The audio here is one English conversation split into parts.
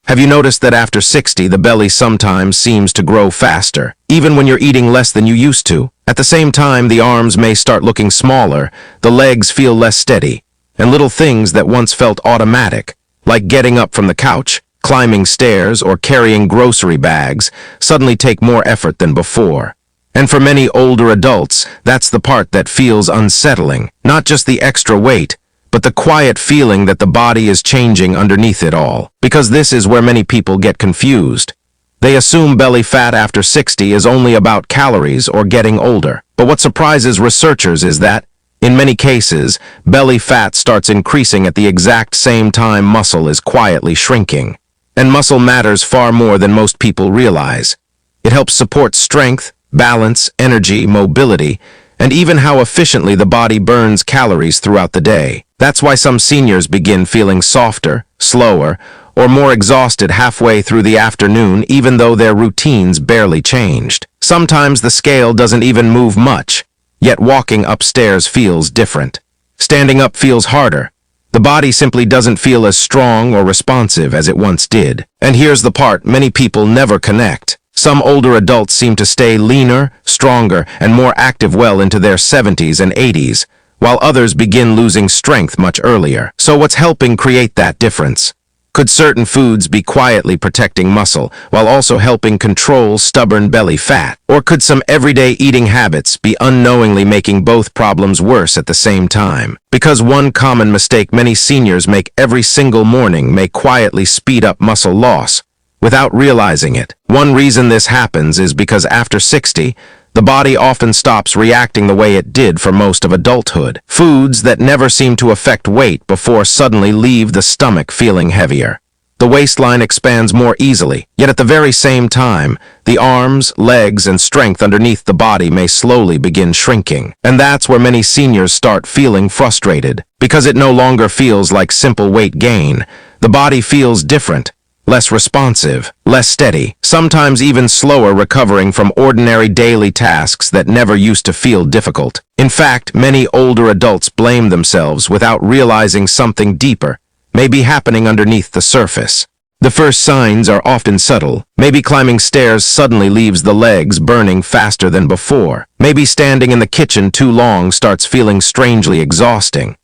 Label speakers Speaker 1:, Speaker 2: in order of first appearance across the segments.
Speaker 1: Have you noticed that after 60, the belly sometimes seems to grow faster, even when you're eating less than you used to? At the same time, the arms may start looking smaller, the legs feel less steady, and little things that once felt automatic, like getting up from the couch, climbing stairs, or carrying grocery bags, suddenly take more effort than before. And for many older adults, that's the part that feels unsettling, not just the extra weight, but the quiet feeling that the body is changing underneath it all. Because this is where many people get confused. They assume belly fat after 60 is only about calories or getting older. But what surprises researchers is that, in many cases, belly fat starts increasing at the exact same time muscle is quietly shrinking. And muscle matters far more than most people realize. It helps support strength, balance, energy, mobility, and even how efficiently the body burns calories throughout the day. That's why some seniors begin feeling softer, slower, or more exhausted halfway through the afternoon even though their routines barely changed. Sometimes the scale doesn't even move much, yet walking upstairs feels different. Standing up feels harder. The body simply doesn't feel as strong or responsive as it once did. And here's the part many people never connect. Some older adults seem to stay leaner, stronger, and more active well into their 70s and 80s, while others begin losing strength much earlier. So what's helping create that difference? Could certain foods be quietly protecting muscle while also helping control stubborn belly fat? Or could some everyday eating habits be unknowingly making both problems worse at the same time? Because one common mistake many seniors make every single morning may quietly speed up muscle loss without realizing it. One reason this happens is because after 60, the body often stops reacting the way it did for most of adulthood. Foods that never seem to affect weight before suddenly leave the stomach feeling heavier. The waistline expands more easily, yet at the very same time, the arms, legs, and strength underneath the body may slowly begin shrinking. And that's where many seniors start feeling frustrated. Because it no longer feels like simple weight gain, the body feels different. Less responsive, less steady, sometimes even slower recovering from ordinary daily tasks that never used to feel difficult. In fact, many older adults blame themselves without realizing something deeper may be happening underneath the surface. The first signs are often subtle. Maybe climbing stairs suddenly leaves the legs burning faster than before. Maybe standing in the kitchen too long starts feeling strangely exhausting.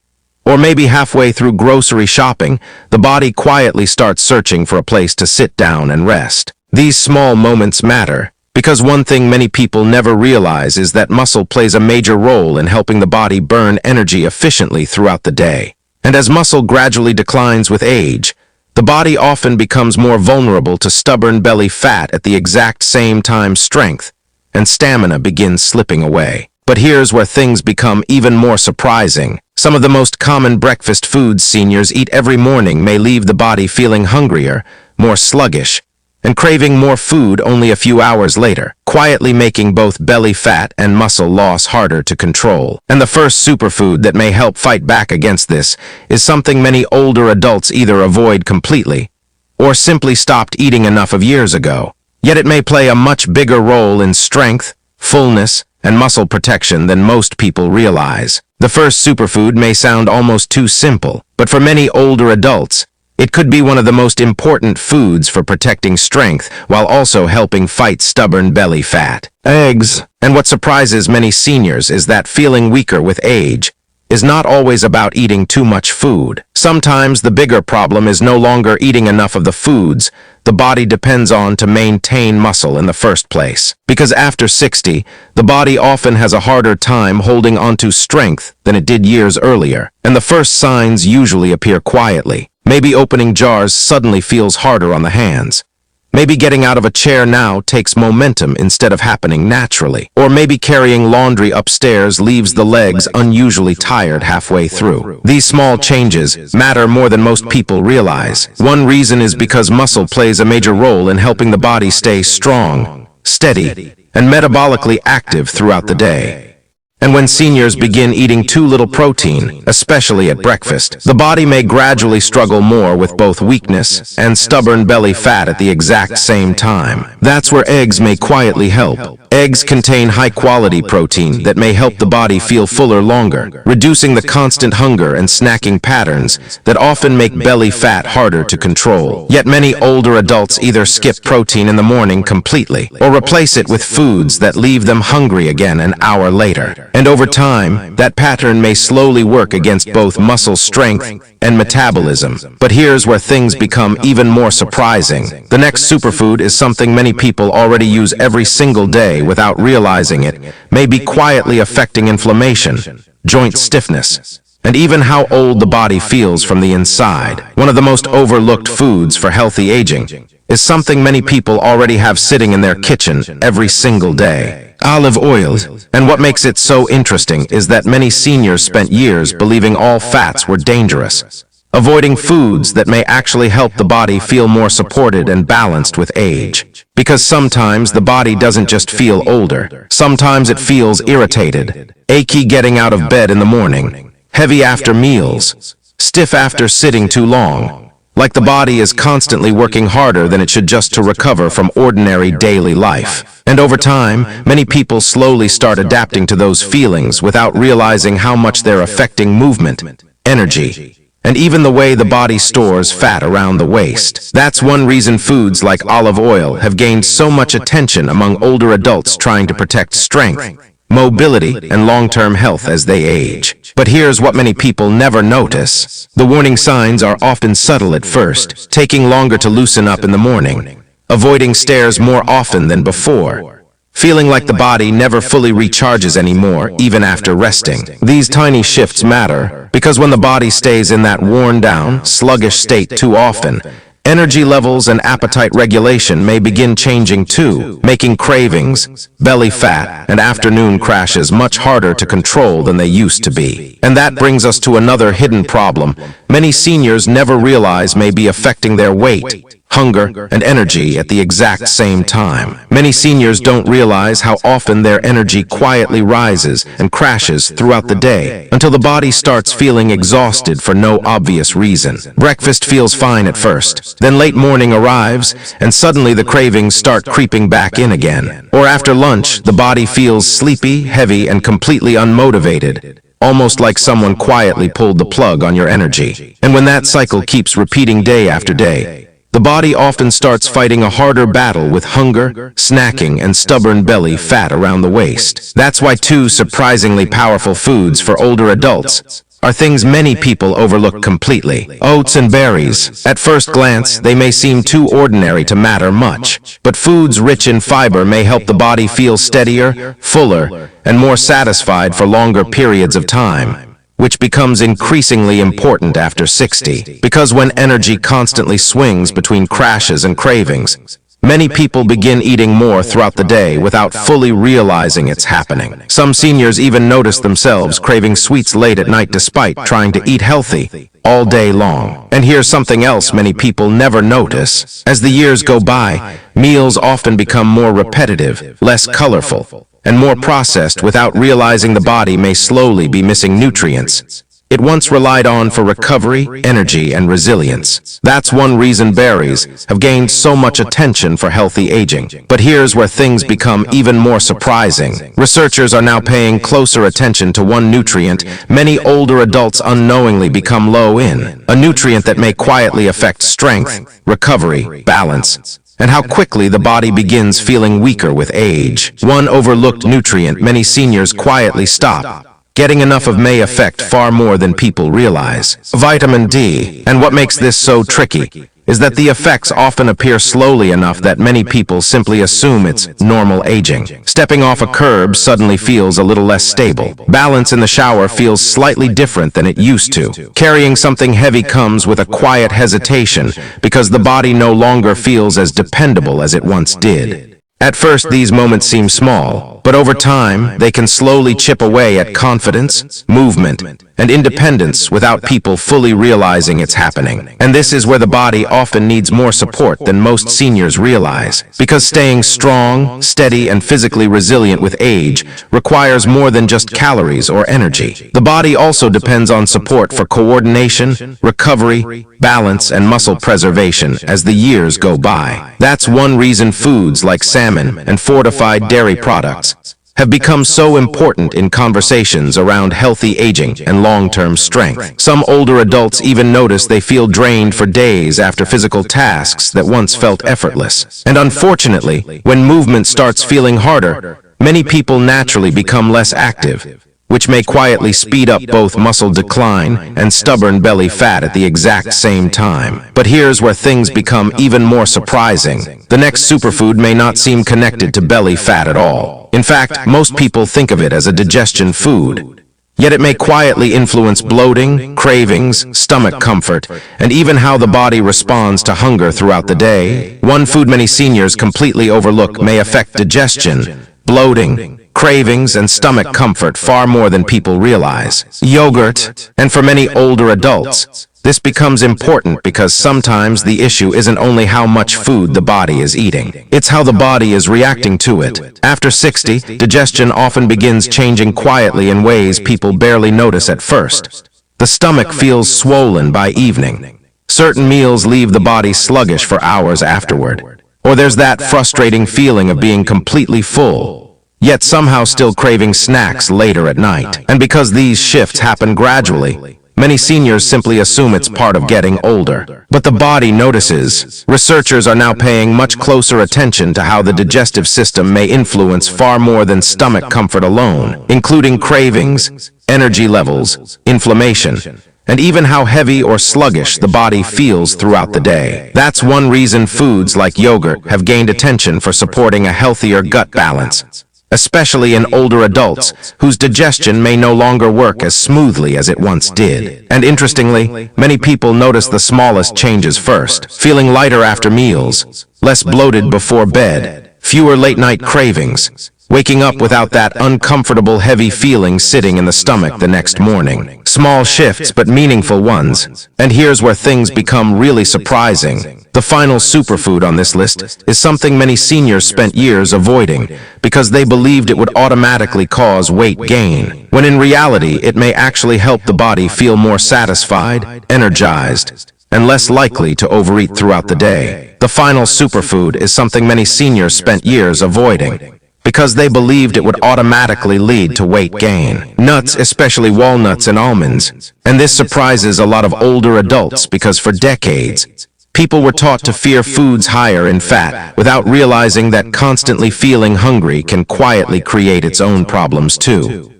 Speaker 1: Or maybe halfway through grocery shopping, the body quietly starts searching for a place to sit down and rest. These small moments matter, because one thing many people never realize is that muscle plays a major role in helping the body burn energy efficiently throughout the day. And as muscle gradually declines with age, the body often becomes more vulnerable to stubborn belly fat at the exact same time strength and stamina begins slipping away. But here's where things become even more surprising. Some of the most common breakfast foods seniors eat every morning may leave the body feeling hungrier, more sluggish, and craving more food only a few hours later, quietly making both belly fat and muscle loss harder to control. And the first superfood that may help fight back against this is something many older adults either avoid completely or simply stopped eating enough of years ago. Yet it may play a much bigger role in strength, fullness, and muscle protection than most people realize. The first superfood may sound almost too simple, but for many older adults, it could be one of the most important foods for protecting strength while also helping fight stubborn belly fat. Eggs. And what surprises many seniors is that feeling weaker with age is not always about eating too much food. Sometimes the bigger problem is no longer eating enough of the foods the body depends on to maintain muscle in the first place. Because after 60, the body often has a harder time holding onto strength than it did years earlier. And the first signs usually appear quietly. Maybe opening jars suddenly feels harder on the hands. Maybe getting out of a chair now takes momentum instead of happening naturally. Or maybe carrying laundry upstairs leaves the legs unusually tired halfway through. These small changes matter more than most people realize. One reason is because muscle plays a major role in helping the body stay strong, steady, and metabolically active throughout the day. And when seniors begin eating too little protein, especially at breakfast, the body may gradually struggle more with both weakness and stubborn belly fat at the exact same time. That's where eggs may quietly help. Eggs contain high-quality protein that may help the body feel fuller longer, reducing the constant hunger and snacking patterns that often make belly fat harder to control. Yet many older adults either skip protein in the morning completely or replace it with foods that leave them hungry again an hour later. And over time, that pattern may slowly work against both muscle strength and metabolism. But here's where things become even more surprising. The next superfood is something many people already use every single day without realizing it, may be quietly affecting inflammation, joint stiffness, and even how old the body feels from the inside. One of the most overlooked foods for healthy aging is something many people already have sitting in their kitchen every single day: olive oil. And what makes it so interesting is that many seniors spent years believing all fats were dangerous, avoiding foods that may actually help the body feel more supported and balanced with age. Because sometimes the body doesn't just feel older, sometimes it feels irritated, achy getting out of bed in the morning, heavy after meals, stiff after sitting too long, like the body is constantly working harder than it should just to recover from ordinary daily life. And over time, many people slowly start adapting to those feelings without realizing how much they're affecting movement, energy, and even the way the body stores fat around the waist. That's one reason foods like olive oil have gained so much attention among older adults trying to protect strength, mobility, and long-term health as they age. But here's what many people never notice. The warning signs are often subtle at first, taking longer to loosen up in the morning, avoiding stairs more often than before, feeling like the body never fully recharges anymore, even after resting. These tiny shifts matter because when the body stays in that worn-down, sluggish state too often, energy levels and appetite regulation may begin changing too, making cravings, belly fat, and afternoon crashes much harder to control than they used to be. And that brings us to another hidden problem many seniors never realize may be affecting their weight, hunger, and energy at the exact same time. Many seniors don't realize how often their energy quietly rises and crashes throughout the day until the body starts feeling exhausted for no obvious reason. Breakfast feels fine at first, then late morning arrives, and suddenly the cravings start creeping back in again. Or after lunch, the body feels sleepy, heavy, and completely unmotivated, almost like someone quietly pulled the plug on your energy. And when that cycle keeps repeating day after day, the body often starts fighting a harder battle with hunger, snacking, and stubborn belly fat around the waist. That's why two surprisingly powerful foods for older adults are things many people overlook completely: oats and berries. At first glance, they may seem too ordinary to matter much, but foods rich in fiber may help the body feel steadier, fuller, and more satisfied for longer periods of time, which becomes increasingly important after 60. Because when energy constantly swings between crashes and cravings, many people begin eating more throughout the day without fully realizing it's happening. Some seniors even notice themselves craving sweets late at night despite trying to eat healthy all day long. And here's something else many people never notice. As the years go by, meals often become more repetitive, less colorful, and more processed without realizing the body may slowly be missing nutrients it once relied on for recovery, energy, and resilience. That's one reason berries have gained so much attention for healthy aging. But here's where things become even more surprising. Researchers are now paying closer attention to one nutrient many older adults unknowingly become low in, a nutrient that may quietly affect strength, recovery, balance, and how quickly the body begins feeling weaker with age. One overlooked nutrient many seniors quietly stop getting enough of may affect far more than people realize: vitamin D. And what makes this so tricky is that the effects often appear slowly enough that many people simply assume it's normal aging. Stepping off a curb suddenly feels a little less stable. Balance in the shower feels slightly different than it used to. Carrying something heavy comes with a quiet hesitation because the body no longer feels as dependable as it once did. At first, these moments seem small, but over time, they can slowly chip away at confidence, movement, and independence without people fully realizing it's happening. And this is where the body often needs more support than most seniors realize, because staying strong, steady, and physically resilient with age requires more than just calories or energy. The body also depends on support for coordination, recovery, balance, and muscle preservation as the years go by. That's one reason foods like salmon and fortified dairy products have become so important in conversations around healthy aging and long-term strength. Some older adults even notice they feel drained for days after physical tasks that once felt effortless. And unfortunately, when movement starts feeling harder, many people naturally become less active, which may quietly speed up both muscle decline and stubborn belly fat at the exact same time. But here's where things become even more surprising. The next superfood may not seem connected to belly fat at all. In fact, most people think of it as a digestion food. Yet it may quietly influence bloating, cravings, stomach comfort, and even how the body responds to hunger throughout the day. One food many seniors completely overlook may affect digestion, bloating, cravings, and stomach comfort far more than people realize. Yogurt. And for many older adults, this becomes important because sometimes the issue isn't only how much food the body is eating. It's how the body is reacting to it. After 60, digestion often begins changing quietly in ways people barely notice at first. The stomach feels swollen by evening. Certain meals leave the body sluggish for hours afterward. Or there's that frustrating feeling of being completely full, yet somehow still craving snacks later at night. And because these shifts happen gradually, many seniors simply assume it's part of getting older. But the body notices. Researchers are now paying much closer attention to how the digestive system may influence far more than stomach comfort alone, including cravings, energy levels, inflammation, and even how heavy or sluggish the body feels throughout the day. That's one reason foods like yogurt have gained attention for supporting a healthier gut balance, especially in older adults whose digestion may no longer work as smoothly as it once did. And interestingly, many people notice the smallest changes first: feeling lighter after meals, less bloated before bed, fewer late-night cravings, waking up without that uncomfortable heavy feeling sitting in the stomach the next morning. Small shifts, but meaningful ones. And here's where things become really surprising. The final superfood on this list is something many seniors spent years avoiding because they believed it would automatically cause weight gain, when in reality it may actually help the body feel more satisfied, energized, and less likely to overeat throughout the day. The final superfood is something many seniors spent years avoiding because they believed it would automatically lead to weight gain. Nuts, especially walnuts and almonds. And this surprises a lot of older adults because for decades, people were taught to fear foods higher in fat without realizing that constantly feeling hungry can quietly create its own problems too.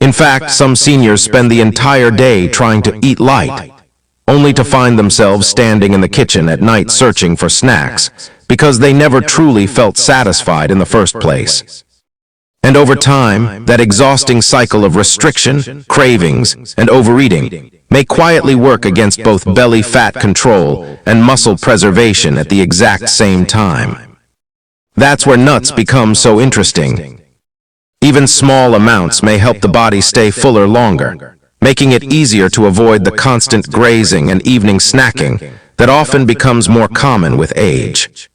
Speaker 1: In fact, some seniors spend the entire day trying to eat light, only to find themselves standing in the kitchen at night searching for snacks because they never truly felt satisfied in the first place. And over time, that exhausting cycle of restriction, cravings, and overeating may quietly work against both belly fat control and muscle preservation at the exact same time. That's where nuts become so interesting. Even small amounts may help the body stay fuller longer, making it easier to avoid the constant grazing and evening snacking that often becomes more common with age.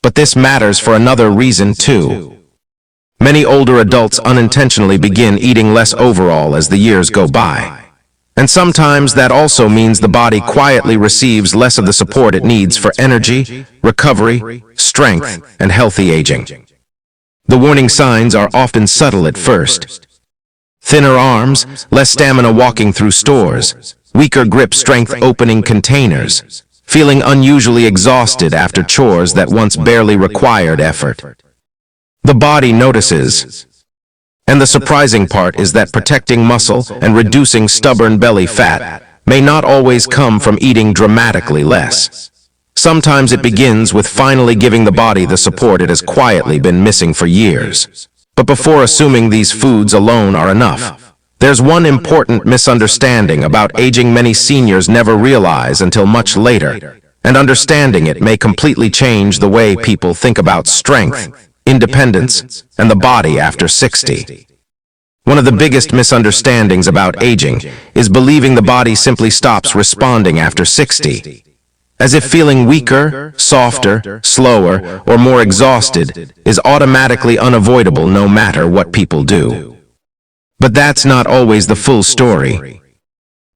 Speaker 1: But this matters for another reason too. Many older adults unintentionally begin eating less overall as the years go by. And sometimes that also means the body quietly receives less of the support it needs for energy, recovery, strength, and healthy aging. The warning signs are often subtle at first. Thinner arms, less stamina walking through stores, weaker grip strength opening containers, feeling unusually exhausted after chores that once barely required effort. The body notices. And the surprising part is that protecting muscle and reducing stubborn belly fat may not always come from eating dramatically less. Sometimes it begins with finally giving the body the support it has quietly been missing for years. But before assuming these foods alone are enough, there's one important misunderstanding about aging many seniors never realize until much later, and understanding it may completely change the way people think about strength, independence, and the body after 60. One of the biggest misunderstandings about aging is believing the body simply stops responding after 60, as if feeling weaker, softer, slower, or more exhausted is automatically unavoidable no matter what people do. But that's not always the full story.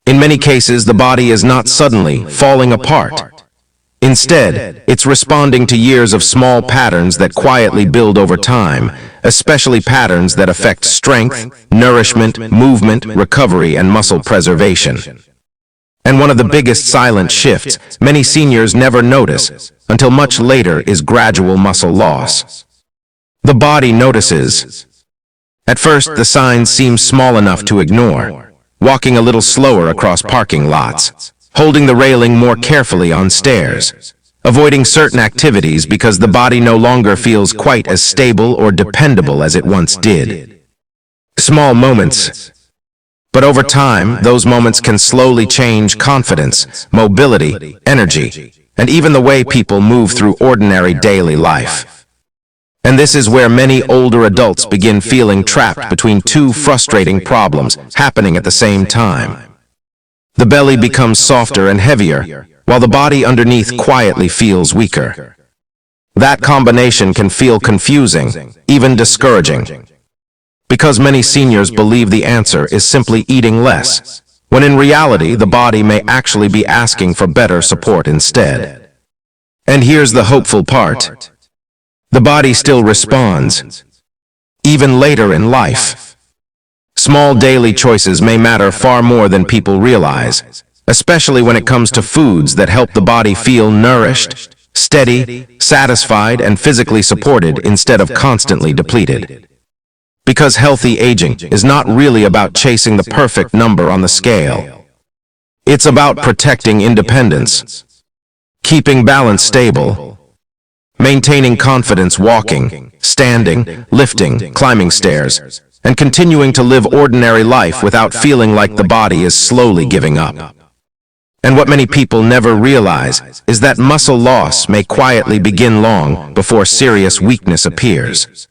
Speaker 1: In many cases, the body is not suddenly falling apart. Instead, it's responding to years of small patterns that quietly build over time, especially patterns that affect strength, nourishment, movement, recovery, and muscle preservation. And one of the biggest silent shifts many seniors never notice until much later is gradual muscle loss. The body notices. At first, the signs seem small enough to ignore. Walking a little slower across parking lots, holding the railing more carefully on stairs, avoiding certain activities because the body no longer feels quite as stable or dependable as it once did. Small moments. But over time, those moments can slowly change confidence, mobility, energy, and even the way people move through ordinary daily life. And this is where many older adults begin feeling trapped between two frustrating problems happening at the same time. The belly becomes softer and heavier, while the body underneath quietly feels weaker. That combination can feel confusing, even discouraging, because many seniors believe the answer is simply eating less, when in reality the body may actually be asking for better support instead. And here's the hopeful part. The body still responds, even later in life. Small daily choices may matter far more than people realize, especially when it comes to foods that help the body feel nourished, steady, satisfied, and physically supported instead of constantly depleted. Because healthy aging is not really about chasing the perfect number on the scale. It's about protecting independence, keeping balance stable, maintaining confidence walking, standing, lifting, climbing stairs, and continuing to live ordinary life without feeling like the body is slowly giving up. And what many people never realize is that muscle loss may quietly begin long before serious weakness appears.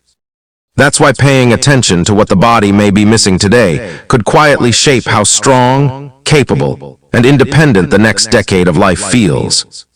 Speaker 1: That's why paying attention to what the body may be missing today could quietly shape how strong, capable, and independent the next decade of life feels.